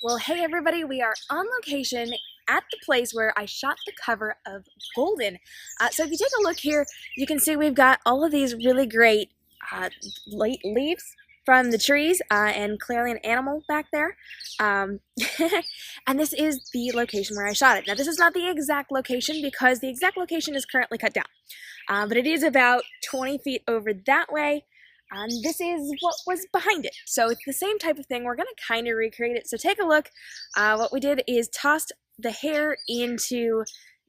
Well, hey everybody, we are on location at the place where I shot the cover of Golden. So if you take a look here, you can see we've got all of these really great late leaves from the trees and clearly an animal back there. Um, and this is the location where I shot it. Now this is not the exact location because the exact location is currently cut down. But it is about 20 feet over that way. And this is what was behind it. So it's the same type of thing. We're going to kind of recreate it. So take a look. What we did is tossed the hair into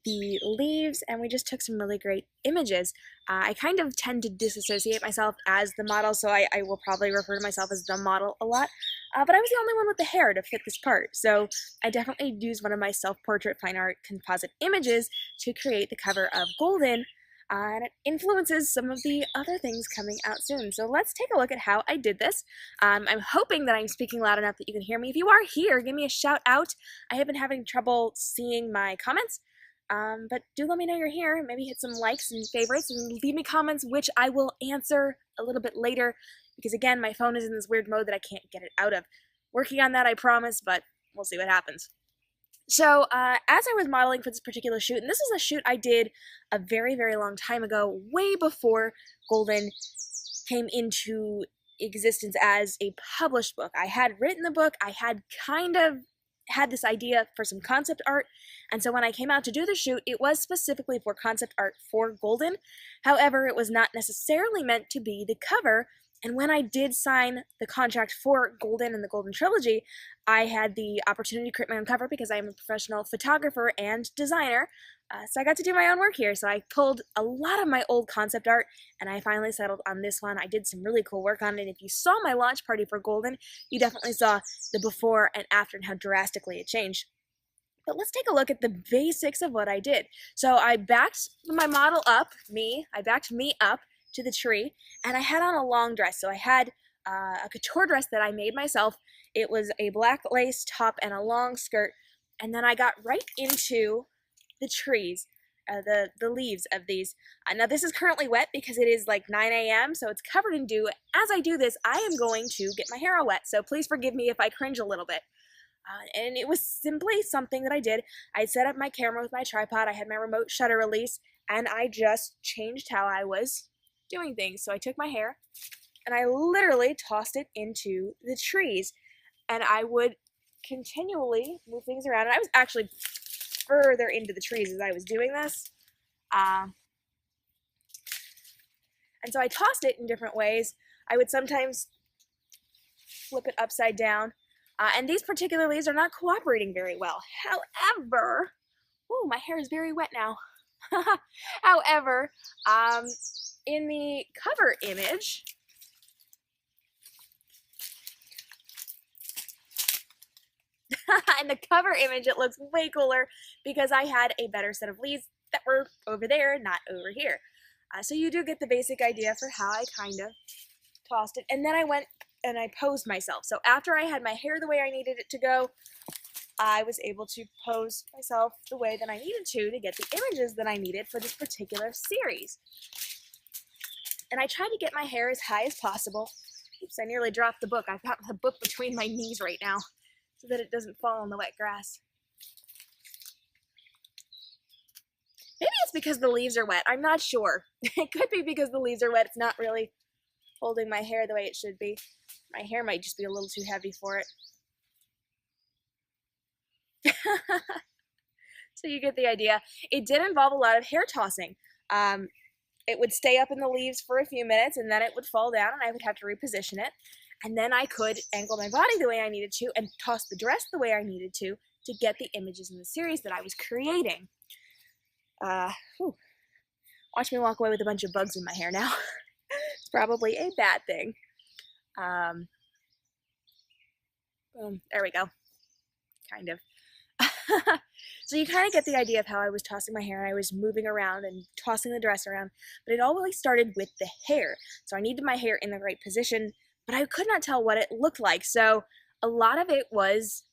the leaves and we just took some really great images. I kind of tend to disassociate myself as the model, so I will probably refer to myself as the model a lot. But I was the only one with the hair to fit this part. So I definitely used one of my self-portrait fine art composite images to create the cover of Golden. And it influences some of the other things coming out soon. So let's take a look at how I did this. I'm hoping that I'm speaking loud enough that you can hear me. If you are here, give me a shout out. I have been having trouble seeing my comments, but do let me know you're here. Maybe hit some likes and favorites and leave me comments, which I will answer a little bit later, because again, my phone is in this weird mode that I can't get it out of. Working on that, I promise, but we'll see what happens. So as I was modeling for this particular shoot, and this is a shoot I did a very, very long time ago, way before Golden came into existence as a published book. I had written the book, I had kind of had this idea for some concept art, and so when I came out to do the shoot, it was specifically for concept art for Golden. However, it was not necessarily meant to be the cover. And when I did sign the contract for Golden and the Golden Trilogy, I had the opportunity to create my own cover because I'm a professional photographer and designer. So I got to do my own work here. So I pulled a lot of my old concept art and I finally settled on this one. I did some really cool work on it. And if you saw my launch party for Golden, you definitely saw the before and after and how drastically it changed. But let's take a look at the basics of what I did. So I backed my model up, I backed me up to the tree, and I had on a long dress. So I had a couture dress that I made myself. It was a black lace top and a long skirt, and then I got right into the trees, the leaves of these. Now this is currently wet because it is like 9 a.m., so it's covered in dew. As I do this, I am going to get my hair all wet, so please forgive me if I cringe a little bit. And it was simply something that I did. I set up my camera with my tripod, I had my remote shutter release, and I just changed how I was doing things. So I took my hair and I literally tossed it into the trees, and I would continually move things around. And I was actually further into the trees as I was doing this. And so I tossed it in different ways. I would sometimes flip it upside down. And these particular leaves are not cooperating very well. However, oh, my hair is very wet now. However, in the cover image, it looks way cooler because I had a better set of leaves that were over there, not over here. So you do get the basic idea for how I kind of tossed it. And then I went and I posed myself. So after I had my hair the way I needed it to go, I was able to pose myself the way that I needed to get the images that I needed for this particular series. And I tried to get my hair as high as possible. Oops, I nearly dropped the book. I've got the book between my knees right now so that it doesn't fall in the wet grass. Maybe it's because the leaves are wet. I'm not sure. It could be because the leaves are wet. It's not really holding my hair the way it should be. My hair might just be a little too heavy for it. So you get the idea. It did involve a lot of hair tossing. It would stay up in the leaves for a few minutes and then it would fall down and I would have to reposition it. And then I could angle my body the way I needed to and toss the dress the way I needed to get the images in the series that I was creating. Watch me walk away with a bunch of bugs in my hair now. It's probably a bad thing. There we go. Kind of. So you kind of get the idea of how I was tossing my hair and I was moving around and tossing the dress around, but it all really started with the hair. So I needed my hair in the right position, but I could not tell what it looked like. So a lot of it was,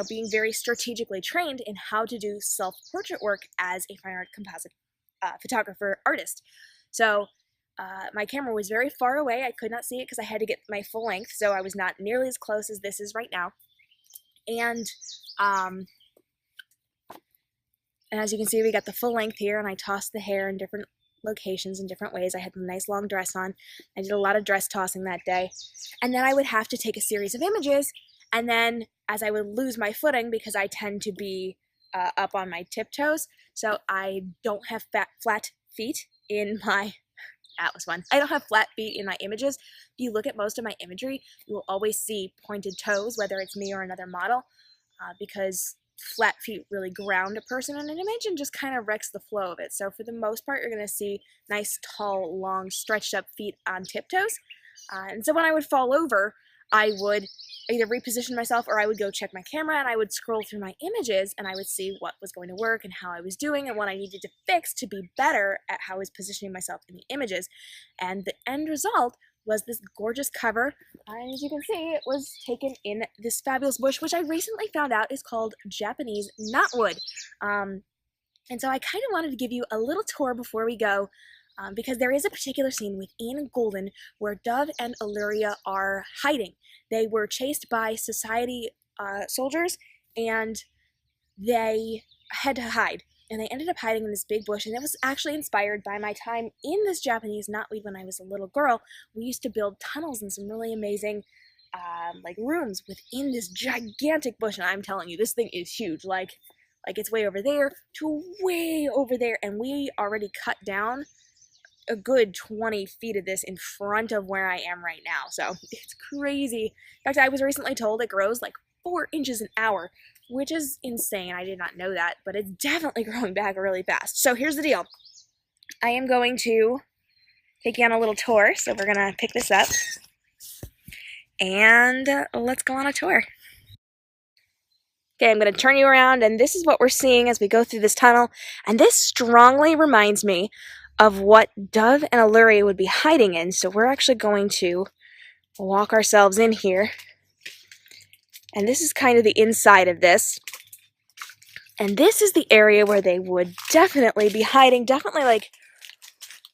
being very strategically trained in how to do self-portrait work as a fine art composite photographer artist. So my camera was very far away. I could not see it because I had to get my full length, so I was not nearly as close as this is right now. And as you can see, we got the full length here, and I tossed the hair in different locations in different ways. I had a nice long dress on. I did a lot of dress tossing that day. And then I would have to take a series of images, and then as I would lose my footing, because I tend to be up on my tiptoes, so I don't have flat feet in my... That was fun. I don't have flat feet in my images. If you look at most of my imagery, you will always see pointed toes, whether it's me or another model, because flat feet really ground a person in an image and just kind of wrecks the flow of it. So for the most part, you're going to see nice, tall, long, stretched up feet on tiptoes. And so when I would fall over, I would either reposition myself, or I would go check my camera, and I would scroll through my images, and I would see what was going to work and how I was doing and what I needed to fix to be better at how I was positioning myself in the images. And the end result was this gorgeous cover. And as you can see, it was taken in this fabulous bush, which I recently found out is called Japanese knotwood. And so I kind of wanted to give you a little tour before we go, because there is a particular scene within Golden where Dove and Illyria are hiding. They were chased by society soldiers, and they had to hide. And they ended up hiding in this big bush, and it was actually inspired by my time in this Japanese knotweed when I was a little girl. We used to build tunnels and some really amazing like rooms within this gigantic bush, and I'm telling you, this thing is huge. Like it's way over there to way over there, and we already cut down a good 20 feet of this in front of where I am right now. So it's crazy. In fact, I was recently told it grows like 4 inches an hour, which is insane. I did not know that, but it's definitely growing back really fast. So here's the deal. I am going to take you on a little tour. So we're going to pick this up, and let's go on a tour. Okay, I'm going to turn you around, and this is what we're seeing as we go through this tunnel. And this strongly reminds me of what Dove and Illyria would be hiding in. So we're actually going to walk ourselves in here. And this is kind of the inside of this. And this is the area where they would definitely be hiding, definitely like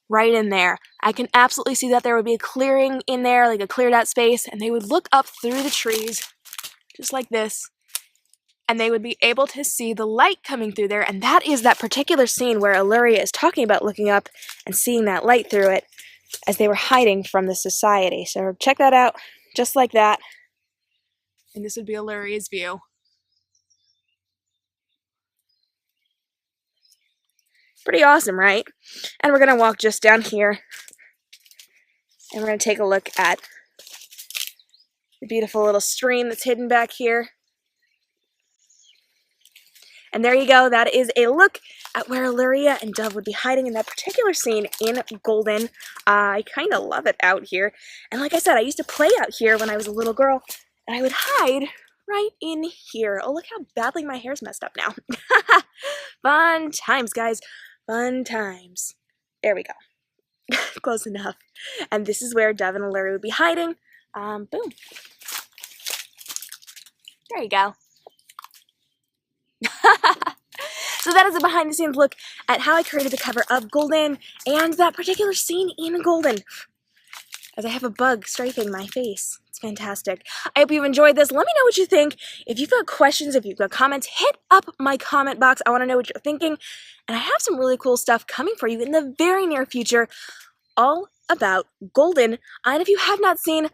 right in there. I can absolutely see that there would be a clearing in there, like a cleared out space, and they would look up through the trees, just like this. And they would be able to see the light coming through there, and that is that particular scene where Illyria is talking about looking up and seeing that light through it as they were hiding from the society. So check that out, just like that. And this would be Illyria's view. Pretty awesome, right? And we're going to walk just down here, and we're going to take a look at the beautiful little stream that's hidden back here. And there you go. That is a look at where Illyria and Dove would be hiding in that particular scene in Golden. I kind of love it out here. And like I said, I used to play out here when I was a little girl, and I would hide right in here. Oh, look how badly my hair's messed up now. Fun times, guys. Fun times. There we go. Close enough. And this is where Dove and Illyria would be hiding. Boom. There you go. So that is a behind the scenes look at how I created the cover of Golden and that particular scene in Golden. As I have a bug striping my face. It's fantastic. I hope you've enjoyed this. Let me know what you think. If you've got questions, if you've got comments, hit up my comment box. I want to know what you're thinking. And I have some really cool stuff coming for you in the very near future, all about Golden. And if you have not seen,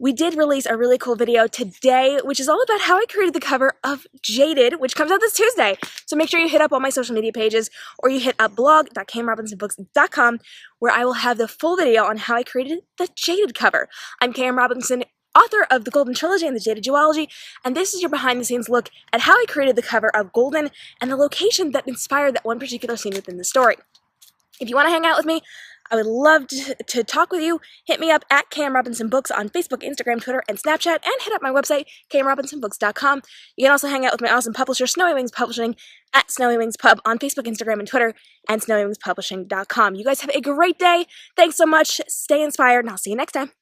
we did release a really cool video today, which is all about how I created the cover of Jaded, which comes out this Tuesday. So make sure you hit up all my social media pages, or you hit up blog.k.m.robinsonbooks.com, where I will have the full video on how I created the Jaded cover. I'm K.m. Robinson, author of the Golden Trilogy and the Jaded Duology, and this is your behind-the-scenes look at how I created the cover of Golden and the location that inspired that one particular scene within the story. If you want to hang out with me, I would love to talk with you. Hit me up at k.m.robinsonbooks on Facebook, Instagram, Twitter, and Snapchat, and hit up my website, k.m.robinsonbooks.com. You can also hang out with my awesome publisher, Snowy Wings Publishing, at Snowy Wings Pub on Facebook, Instagram, and Twitter, and snowywingspublishing.com. You guys have a great day. Thanks so much. Stay inspired, and I'll see you next time.